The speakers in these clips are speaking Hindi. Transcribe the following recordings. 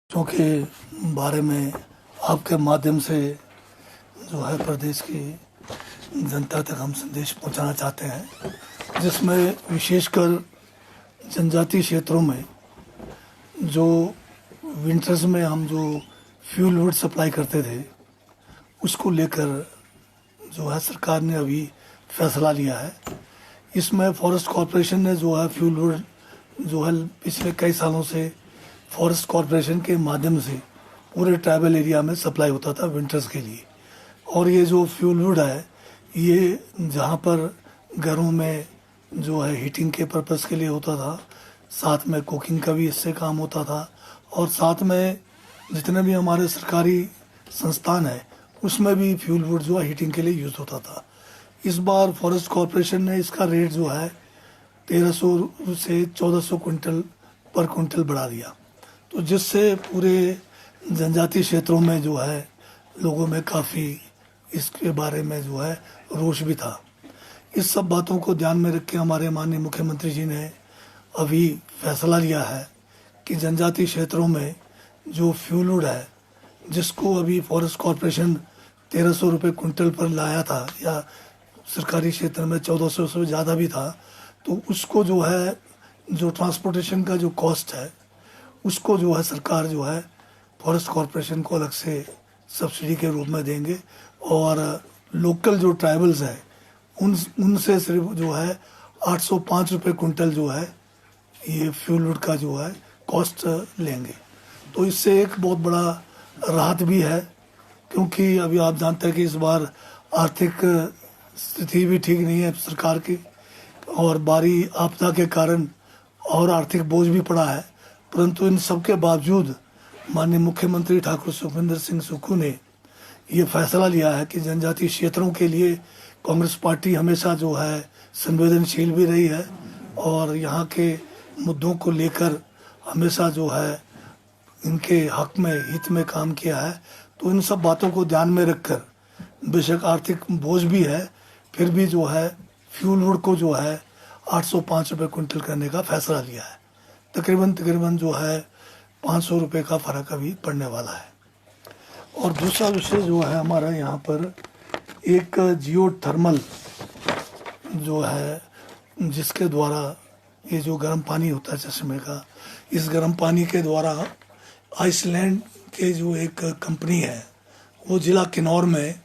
के बारे में आपके माध्यम से जो है प्रदेश की जनता तक हम संदेश पहुंचाना चाहते हैं, जिसमें विशेषकर जनजातीय क्षेत्रों में जो विंटर्स में हम जो फ्यूल वुड सप्लाई करते थे उसको लेकर जो है सरकार ने अभी फैसला लिया है। इसमें फॉरेस्ट कॉरपोरेशन ने जो है फ्यूल वुड जो है पिछले कई सालों से फॉरेस्ट कॉरपोरेशन के माध्यम से पूरे ट्राइबल एरिया में सप्लाई होता था विंटर्स के लिए। और ये जो फ्यूल वुड है ये जहाँ पर घरों में जो है हीटिंग के पर्पस के लिए होता था, साथ में कुकिंग का भी इससे काम होता था, और साथ में जितने भी हमारे सरकारी संस्थान है उसमें भी फ्यूल वुड जो है हीटिंग के लिए यूज़ होता था। इस बार फॉरेस्ट कॉरपोरेशन ने इसका रेट जो है 1300 से 1400 क्विंटल पर क्विंटल बढ़ा दिया, तो जिससे पूरे जनजातीय क्षेत्रों में जो है लोगों में काफ़ी इसके बारे में जो है रोष भी था। इस सब बातों को ध्यान में रख के हमारे माननीय मुख्यमंत्री जी ने अभी फैसला लिया है कि जनजातीय क्षेत्रों में जो फ्यूल वुड है जिसको अभी फॉरेस्ट कॉरपोरेशन 1300 रुपये क्विंटल पर लाया था या सरकारी क्षेत्र में 1400 से ज़्यादा भी था, तो उसको जो है जो ट्रांसपोर्टेशन का जो कॉस्ट है उसको जो है सरकार जो है फॉरेस्ट कॉरपोरेशन को अलग से सब्सिडी के रूप में देंगे, और लोकल जो ट्राइबल्स हैं उनसे सिर्फ जो है 805 रुपये क्विंटल जो है ये फ्यूल वुड का जो है कॉस्ट लेंगे। तो इससे एक बहुत बड़ा राहत भी है, क्योंकि अभी आप जानते हैं कि इस बार आर्थिक स्थिति भी ठीक नहीं है सरकार की, और बारी आपदा के कारण और आर्थिक बोझ भी पड़ा है। परंतु इन सब के बावजूद माननीय मुख्यमंत्री ठाकुर सुखविंदर सिंह सुक्खू ने ये फैसला लिया है कि जनजातीय क्षेत्रों के लिए कांग्रेस पार्टी हमेशा जो है संवेदनशील भी रही है और यहाँ के मुद्दों को लेकर हमेशा जो है इनके हक में हित में काम किया है। तो इन सब बातों को ध्यान में रखकर बेशक आर्थिक बोझ भी है, फिर भी जो है फ्यूल वुड को जो है 805 रुपये क्विंटल करने का फैसला लिया है। तकरीबन जो है 500 रुपये का फ़र्क अभी पड़ने वाला है। और दूसरा विषय जो है हमारा यहाँ पर एक जियो थर्मल जो है, जिसके द्वारा ये जो गर्म पानी होता है चश्मे का, इस गर्म पानी के द्वारा आइसलैंड के जो एक कंपनी है वो ज़िला किन्नौर में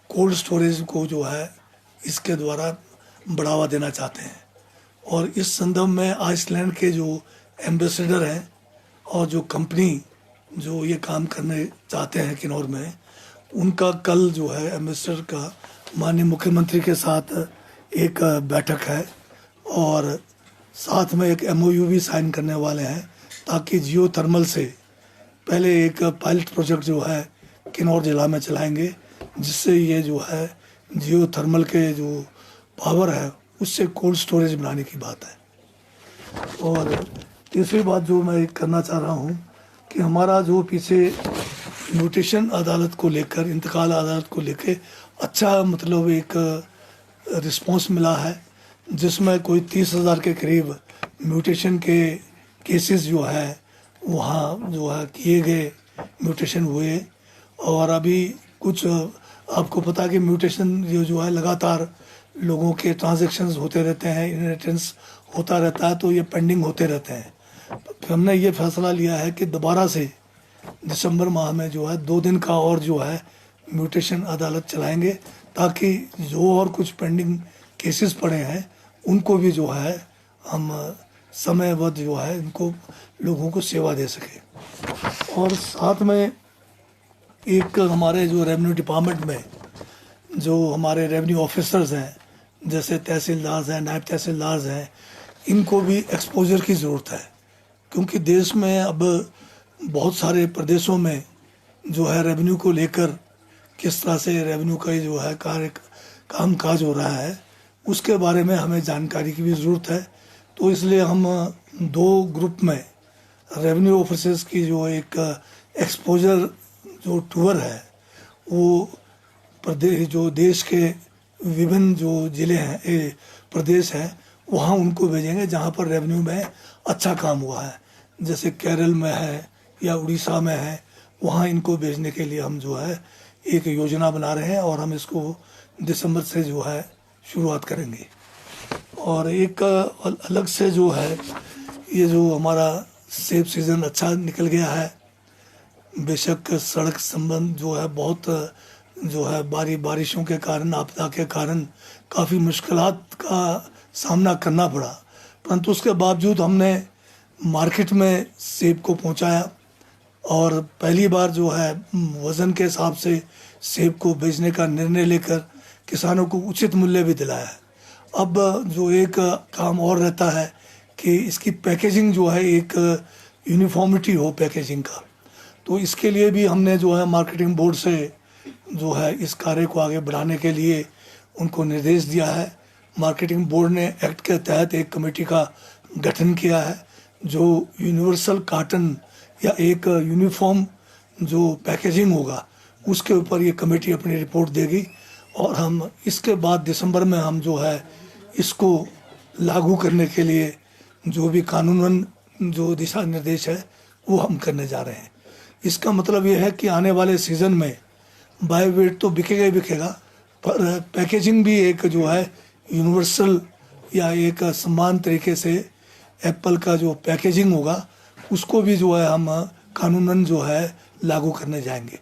कोल्ड स्टोरेज को जो है इसके द्वारा बढ़ावा देना चाहते हैं। और इस संदर्भ में आइसलैंड के जो एम्बेसडर हैं और जो कंपनी जो ये काम करने चाहते हैं किन्नौर में, उनका कल जो है एम्बेसडर का माननीय मुख्यमंत्री के साथ एक बैठक है, और साथ में एक MOU भी साइन करने वाले हैं, ताकि जियो थर्मल से पहले एक पायलट प्रोजेक्ट जो है किन्नौर जिला में चलाएंगे, जिससे ये जो है जियो थर्मल के जो पावर है उससे कोल्ड स्टोरेज बनाने की बात है। और तीसरी बात जो मैं करना चाह रहा हूँ कि हमारा जो पीछे म्यूटेशन अदालत को लेकर, इंतकाल अदालत को लेकर अच्छा मतलब एक रिस्पांस मिला है, जिसमें कोई 30,000 के करीब म्यूटेशन के केसेस जो है वहाँ जो है किए गए, म्यूटेशन हुए। और अभी कुछ आपको पता है कि म्यूटेशन जो है लगातार लोगों के ट्रांजैक्शंस होते रहते हैं, इनहेरिटेंस होता रहता है, तो ये पेंडिंग होते रहते हैं। तो हमने ये फैसला लिया है कि दोबारा से दिसंबर माह में जो है 2 दिन का और जो है म्यूटेशन अदालत चलाएंगे, ताकि जो और कुछ पेंडिंग केसेस पड़े हैं उनको भी जो है हम समयबद्ध जो है इनको लोगों को सेवा दे सकें। और साथ में एक हमारे जो रेवेन्यू डिपार्टमेंट में जो हमारे रेवेन्यू ऑफिसर्स हैं, जैसे तहसीलदार हैं, नायब तहसीलदार हैं, इनको भी एक्सपोजर की ज़रूरत है, क्योंकि देश में अब बहुत सारे प्रदेशों में जो है रेवेन्यू को लेकर किस तरह से रेवेन्यू का जो है काम काज हो रहा है उसके बारे में हमें जानकारी की भी ज़रूरत है। तो इसलिए हम 2 ग्रुप में रेवेन्यू ऑफिसर्स की जो एक एक्सपोजर जो टूर है वो प्रदेश जो देश के विभिन्न जो ज़िले हैं, प्रदेश हैं, वहाँ उनको भेजेंगे जहाँ पर रेवेन्यू में अच्छा काम हुआ है। जैसे केरल में है या उड़ीसा में हैं, वहाँ इनको भेजने के लिए हम जो है एक योजना बना रहे हैं और हम इसको दिसंबर से जो है शुरुआत करेंगे। और एक अलग से जो है ये जो हमारा सेब सीज़न अच्छा निकल गया है। बेशक सड़क संबंध जो है बहुत जो है बारिशों के कारण, आपदा के कारण काफ़ी मुश्किलात का सामना करना पड़ा, परंतु उसके बावजूद हमने मार्केट में सेब को पहुंचाया और पहली बार जो है वज़न के हिसाब से सेब को बेचने का निर्णय लेकर किसानों को उचित मूल्य भी दिलाया है। अब जो एक काम और रहता है कि इसकी पैकेजिंग जो है एक यूनिफॉर्मिटी हो पैकेजिंग का, तो इसके लिए भी हमने जो है मार्केटिंग बोर्ड से जो है इस कार्य को आगे बढ़ाने के लिए उनको निर्देश दिया है। मार्केटिंग बोर्ड ने एक्ट के तहत एक कमेटी का गठन किया है जो यूनिवर्सल कार्टन या एक यूनिफॉर्म जो पैकेजिंग होगा उसके ऊपर ये कमेटी अपनी रिपोर्ट देगी और हम इसके बाद दिसंबर में हम जो है इसको लागू करने के लिए जो भी कानूनन जो दिशा निर्देश है वो हम करने जा रहे हैं। इसका मतलब ये है कि आने वाले सीज़न में बायोवेट तो बिकेगा ही बिकेगा, पर पैकेजिंग भी एक जो है यूनिवर्सल या एक समान तरीके से एप्पल का जो पैकेजिंग होगा उसको भी जो है हम कानूनन जो है लागू करने जाएंगे।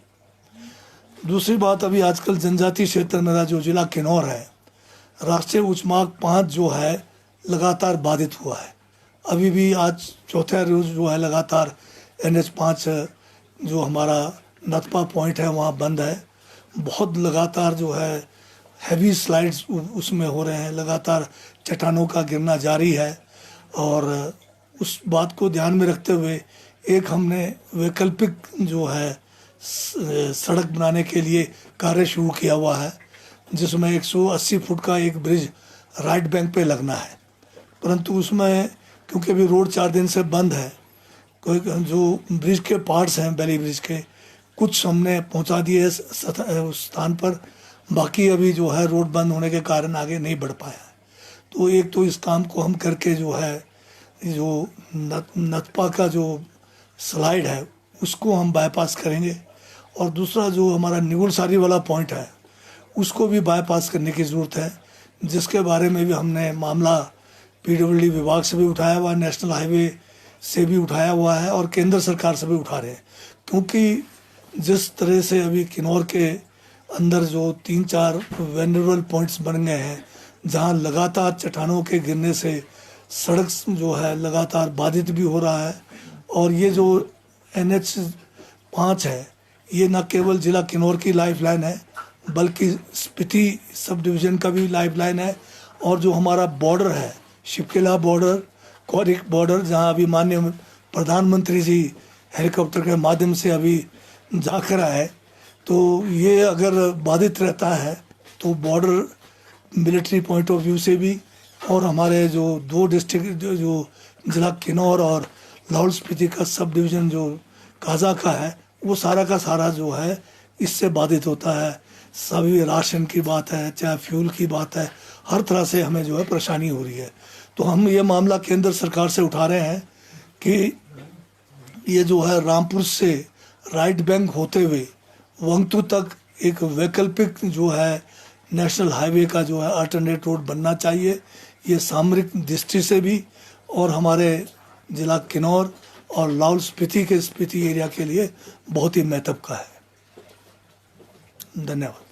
दूसरी बात, अभी आजकल जनजातीय क्षेत्र मेरा जो ज़िला किन्नौर है, राष्ट्रीय उच्च मार्ग 5 जो है लगातार बाधित हुआ है। अभी भी आज चौथा रोज जो है लगातार NH5 जो हमारा नथपा पॉइंट है वहाँ बंद है। बहुत लगातार जो है हैवी स्लाइड्स उसमें हो रहे हैं, लगातार चट्टानों का गिरना जारी है और उस बात को ध्यान में रखते हुए एक हमने वैकल्पिक जो है सड़क बनाने के लिए कार्य शुरू किया हुआ है जिसमें 180 फुट का एक ब्रिज राइट बैंक पे लगना है, परंतु उसमें क्योंकि अभी रोड 4 दिन से बंद है, कोई जो ब्रिज के पार्ट्स हैं बैली ब्रिज के कुछ हमने पहुंचा दिए उस स्थान पर, बाकी अभी जो है रोड बंद होने के कारण आगे नहीं बढ़ पाया। तो एक तो इस काम को हम करके जो है जो नथपा का जो स्लाइड है उसको हम बाईपास करेंगे और दूसरा जो हमारा निगुलसारी वाला पॉइंट है उसको भी बाईपास करने की ज़रूरत है, जिसके बारे में भी हमने मामला PWD विभाग से भी उठाया हुआ, नेशनल हाईवे से भी उठाया हुआ है और केंद्र सरकार से भी उठा रहे हैं। क्योंकि जिस तरह से अभी किन्नौर के अंदर जो 3-4 वेनरेबल पॉइंट्स बन गए हैं जहां लगातार चट्टानों के गिरने से सड़क जो है लगातार बाधित भी हो रहा है और ये जो NH5 है ये न केवल ज़िला किन्नौर की लाइफलाइन है बल्कि स्पीति सब डिवीज़न का भी लाइफलाइन है और जो हमारा बॉर्डर है शिपकेला बॉर्डर, कोरिक बॉर्डर, जहां अभी माननीय प्रधानमंत्री जी हेलीकॉप्टर के माध्यम से अभी जाकर आए, तो ये अगर बाधित रहता है तो border military point of view से भी और हमारे जो 2 डिस्ट्रिक्ट जो ज़िला किन्नौर और लाहौल स्पीति का सब डिवीज़न जो काजा का है वो सारा का सारा जो है इससे बाधित होता है। सभी राशन की बात है चाहे फ्यूल की बात है, हर तरह से हमें जो है परेशानी हो रही है। तो हम ये मामला केंद्र सरकार से उठा रहे हैं कि ये जो है रामपुर से राइट बैंक होते हुए वंगतू तक एक वैकल्पिक जो है नेशनल हाईवे का जो है अल्टरनेट रोड बनना चाहिए। ये सामरिक दृष्टि से भी और हमारे ज़िला किन्नौर और लाहौल स्पीति के स्पीति एरिया के लिए बहुत ही महत्व का है। धन्यवाद।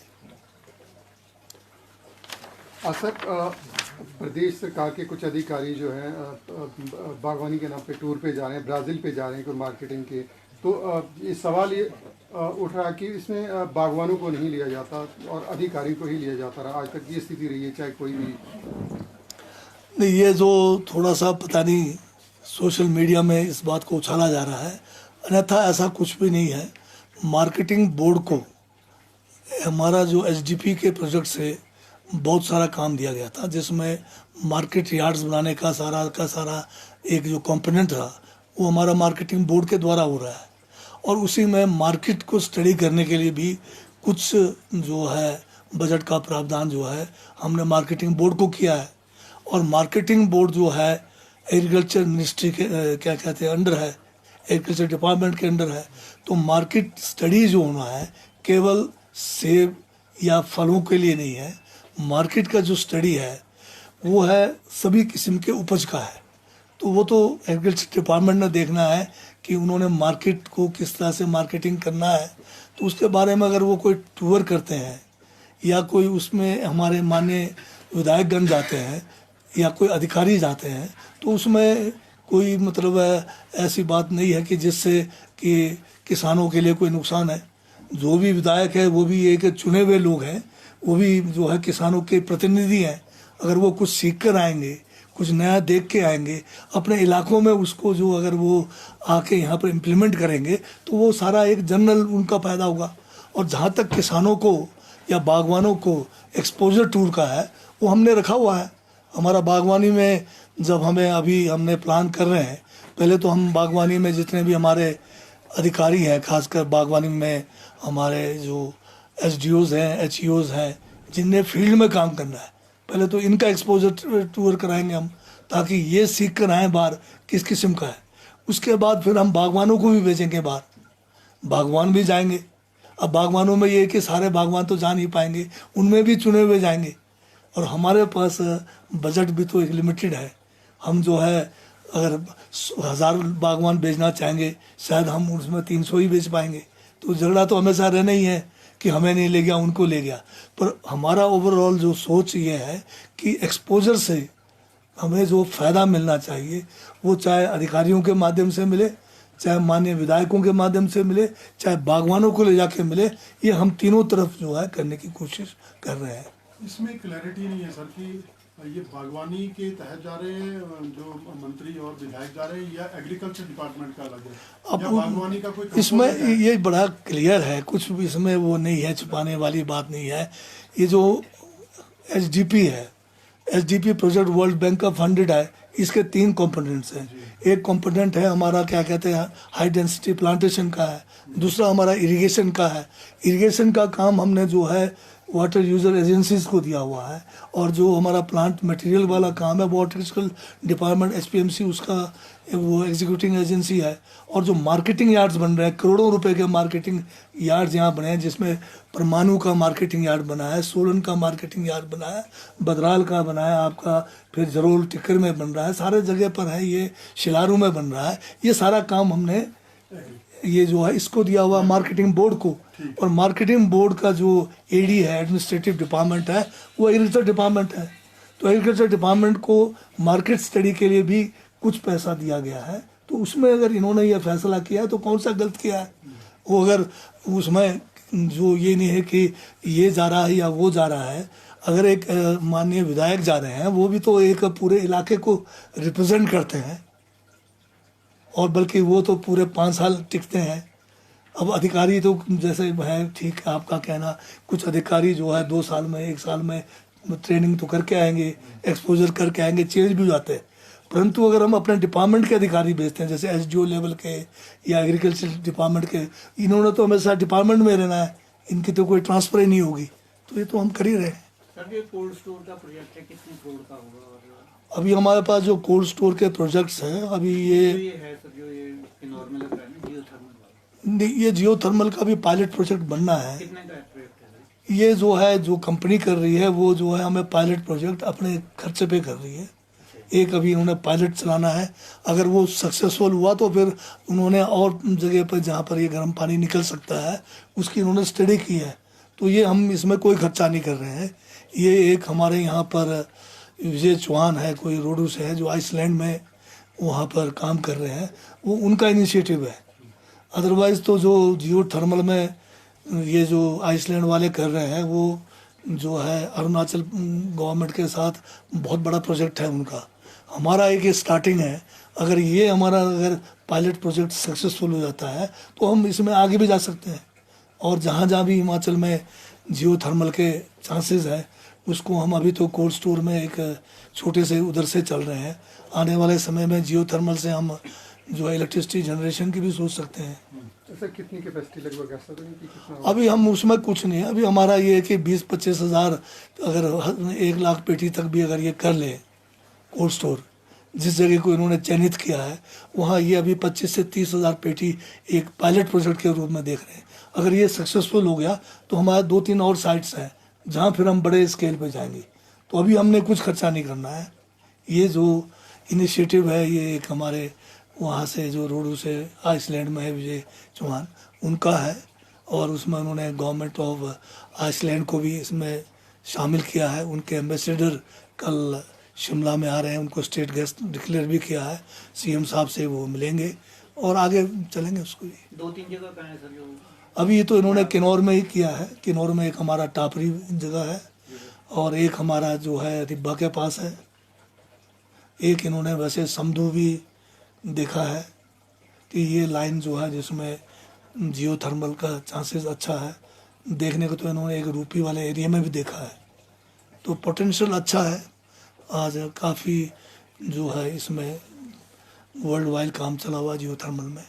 सर, प्रदेश सरकार के कुछ अधिकारी जो हैं बागवानी के नाम पे टूर पे जा रहे हैं, ब्राज़ील पे जा रहे हैं कोई मार्केटिंग के, तो ये सवाल ये उठ रहा है कि इसमें बागवानों को नहीं लिया जाता और अधिकारी को ही लिया जाता रहा। आज तक ये स्थिति रही है, चाहे कोई भी नहीं। ये जो थोड़ा सा पता नहीं सोशल मीडिया में इस बात को उछाला जा रहा है, अन्यथा ऐसा कुछ भी नहीं है। मार्केटिंग बोर्ड को हमारा जो SDP के प्रोजेक्ट से बहुत सारा काम दिया गया था जिसमें मार्केट यार्ड्स बनाने का सारा एक जो कंपोनेंट था वो हमारा मार्केटिंग बोर्ड के द्वारा हो रहा है और उसी में मार्केट को स्टडी करने के लिए भी कुछ जो है बजट का प्रावधान जो है हमने मार्केटिंग बोर्ड को किया है। और मार्केटिंग बोर्ड जो है एग्रीकल्चर मिनिस्ट्री के क्या कहते हैं अंडर है, एग्रीकल्चर डिपार्टमेंट के अंडर है। तो मार्केट स्टडी जो होना है केवल सेब या फलों के लिए नहीं है, मार्केट का जो स्टडी है वो है सभी किस्म के उपज का है। तो वो तो एग्रीकल्चर डिपार्टमेंट ने देखना है कि उन्होंने मार्केट को किस तरह से मार्केटिंग करना है। तो उसके बारे में अगर वो कोई टूर करते हैं या कोई उसमें हमारे माननीय विधायकगण जाते हैं या कोई अधिकारी जाते हैं, तो उसमें कोई मतलब ऐसी बात नहीं है कि जिससे कि किसानों के लिए कोई नुकसान है। जो भी विधायक है वो भी एक चुने हुए लोग हैं, वो भी जो है किसानों के प्रतिनिधि हैं। अगर वो कुछ सीख कर आएंगे, कुछ नया देख के आएंगे अपने इलाकों में, उसको जो अगर वो आके यहाँ पर इम्प्लीमेंट करेंगे तो वो सारा एक जनरल उनका फायदा होगा। और जहाँ तक किसानों को या बागवानों को एक्सपोजर टूर का है, वो हमने रखा हुआ है हमारा बागवानी में। जब हमने प्लान कर रहे हैं, पहले तो हम बागवानी में जितने भी हमारे अधिकारी हैं, खासकर बागवानी में हमारे जो SDOs हैं, HEOs हैं, जिनने फील्ड में काम करना है, पहले तो इनका एक्सपोजर टूर कराएंगे हम, ताकि ये सीख कर आएँ बाहर किस किस्म का है। उसके बाद फिर हम बागवानों को भी भेजेंगे बाहर, बागवान भी जाएंगे। अब बागवानों में ये है कि सारे बागवान तो जा नहीं पाएंगे, उनमें भी चुने हुए जाएंगे। और हमारे पास बजट भी तो एक लिमिटेड है। हम जो है अगर 1000 बागवान बेचना चाहेंगे, शायद हम उसमें 300 ही बेच पाएंगे। तो झगड़ा तो हमेशा रहना ही है कि हमें नहीं ले गया, उनको ले गया। पर हमारा ओवरऑल जो सोच ये है कि एक्सपोजर से हमें जो फ़ायदा मिलना चाहिए वो चाहे अधिकारियों के माध्यम से मिले, चाहे माननीय विधायकों के माध्यम से मिले, चाहे बागवानों को ले जाके मिले, ये हम तीनों तरफ जो है करने की कोशिश कर रहे हैं। इसमें क्लैरिटी नहीं है सर कि ये बागवानी के तहत जा रहे हैं जो मंत्री और विधायक जा रहे हैं, या एग्रीकल्चर डिपार्टमेंट का अलग है, या बागवानी का कोई इसमें ये बड़ा क्लियर है, कुछ भी इसमें वो नहीं है, छुपाने वाली बात नहीं है। ये जो SDP है, SDP प्रोजेक्ट वर्ल्ड बैंक का फंडेड है। इसके 3 कंपोनेंट्स हैं। एक कंपोनेंट है हमारा क्या कहते हैं हाई डेंसिटी प्लांटेशन का है, दूसरा हमारा इरिगेशन का है। इरिगेशन का काम हमने जो है वाटर यूजर एजेंसीज को दिया हुआ है, और जो हमारा प्लांट मटेरियल वाला काम है वो हॉर्टिकल्चर डिपार्टमेंट HPMC उसका वो एग्जीक्यूटिंग एजेंसी है। और जो मार्केटिंग यार्ड्स बन रहे हैं, करोड़ों रुपए के मार्केटिंग यार्ड्स यहाँ बने हैं, जिसमें परमाणु का मार्केटिंग यार्ड बना है, सोलन का मार्केटिंग यार्ड बना है, बदराल का बना है आपका, फिर जरोल टिक्कर में बन रहा है, सारे जगह पर है, ये शिलारू में बन रहा है। ये सारा काम हमने ये जो है इसको दिया हुआ मार्केटिंग बोर्ड को। और मार्केटिंग बोर्ड का जो AD है, एडमिनिस्ट्रेटिव डिपार्टमेंट है, वो एग्रीकल्चर डिपार्टमेंट है। तो एग्रीकल्चर डिपार्टमेंट को मार्केट स्टडी के लिए भी कुछ पैसा दिया गया है। तो उसमें अगर इन्होंने ये फैसला किया है तो कौन सा गलत किया है। वो अगर उसमें जो ये नहीं है कि ये जा रहा है या वो जा रहा है, अगर एक माननीय विधायक जा रहे हैं, वो भी तो एक पूरे इलाके को रिप्रेजेंट करते हैं, और बल्कि वो तो पूरे 5 साल टिकते हैं। अब अधिकारी तो जैसे है, ठीक है आपका कहना, कुछ अधिकारी जो है 2 साल में 1 साल में ट्रेनिंग तो करके आएंगे, एक्सपोजर करके आएंगे, चेंज भी हो जाते हैं। परंतु अगर हम अपने डिपार्टमेंट के अधिकारी भेजते हैं, जैसे SDO लेवल के या एग्रीकल्चर डिपार्टमेंट के, इन्होंने तो हमेशा डिपार्टमेंट में रहना है, इनकी तो कोई ट्रांसफर ही नहीं होगी। तो ये तो हम कर ही रहे हैं। सर ये कोल्ड स्टोर का प्रोजेक्ट है, कितने करोड़ का होगा? अभी हमारे पास जो कोल्ड स्टोर के प्रोजेक्ट्स हैं, अभी ये है सर जो ये नॉर्मल लग रहा है ना, जियोथर्मल वाला, ये जियोथर्मल का भी पायलट प्रोजेक्ट बनना है। कितने का प्रोजेक्ट है? ये जो है जो कंपनी कर रही है वो जो है हमें पायलट प्रोजेक्ट अपने खर्चे पे कर रही है। एक अभी उन्हें पायलट चलाना है, अगर वो सक्सेसफुल हुआ तो फिर उन्होंने और जगह पर जहाँ पर ये गर्म पानी निकल सकता है उसकी उन्होंने स्टडी की है। तो ये हम इसमें कोई खर्चा नहीं कर रहे हैं। ये एक हमारे यहाँ पर विजय चौहान है, कोई रोडू से है, जो आइसलैंड में वहाँ पर काम कर रहे हैं, वो उनका इनिशिएटिव है। अदरवाइज़ तो जो जियो थर्मल में ये जो आइसलैंड वाले कर रहे हैं, वो जो है अरुणाचल गवर्नमेंट के साथ बहुत बड़ा प्रोजेक्ट है उनका। हमारा एक स्टार्टिंग है। अगर ये हमारा अगर पायलट प्रोजेक्ट सक्सेसफुल हो जाता है तो हम इसमें आगे भी जा सकते हैं, और जहाँ जहाँ भी हिमाचल में जियो थर्मल के चांसेस है उसको हम अभी तो कोल्ड स्टोर में एक छोटे से उधर से चल रहे हैं। आने वाले समय में जियो थर्मल से हम जो है इलेक्ट्रिसिटी जनरेशन की भी सोच सकते हैं। ऐसा कितनी कैपेसिटी लगभग ऐसा तो नहीं कि कितना? अभी हम उसमें कुछ नहीं है। अभी हमारा ये है कि 20-25 हज़ार, अगर 1 लाख पेटी तक भी अगर ये कर ले कोल्ड स्टोर, जिस जगह को इन्होंने चयनित किया है वहाँ ये अभी 25 से 30 हज़ार पेटी एक पायलट प्रोजेक्ट के रूप में देख रहे हैं। अगर ये सक्सेसफुल हो गया तो हमारे 2-3 और साइट्स हैं जहाँ फिर हम बड़े स्केल पे जाएंगे। तो अभी हमने कुछ खर्चा नहीं करना है। ये जो इनिशिएटिव है ये एक हमारे वहाँ से जो रोडू से आइसलैंड में है विजय चौहान उनका है, और उसमें उन्होंने गवर्नमेंट ऑफ आइसलैंड को भी इसमें शामिल किया है। उनके एम्बेसडर कल शिमला में आ रहे हैं, उनको स्टेट गेस्ट डिक्लेयर भी किया है। सीएम साहब से वो मिलेंगे और आगे चलेंगे उसको भी। 2-3 जगह कहाँ है सर जो अभी तो इन्होंने किन्नौर में ही किया है। किन्नौर में एक हमारा टापरी जगह है और एक हमारा जो है रिब्बा के पास है। एक इन्होंने वैसे समधू भी देखा है कि ये लाइन जो है जिसमें जियो थर्मल का चांसेस अच्छा है देखने को, तो इन्होंने एक रूपी वाले एरिया में भी देखा है। तो पोटेंशियल अच्छा है। आज काफ़ी जो है इसमें वर्ल्ड वाइड काम चला हुआ जियो थर्मल में।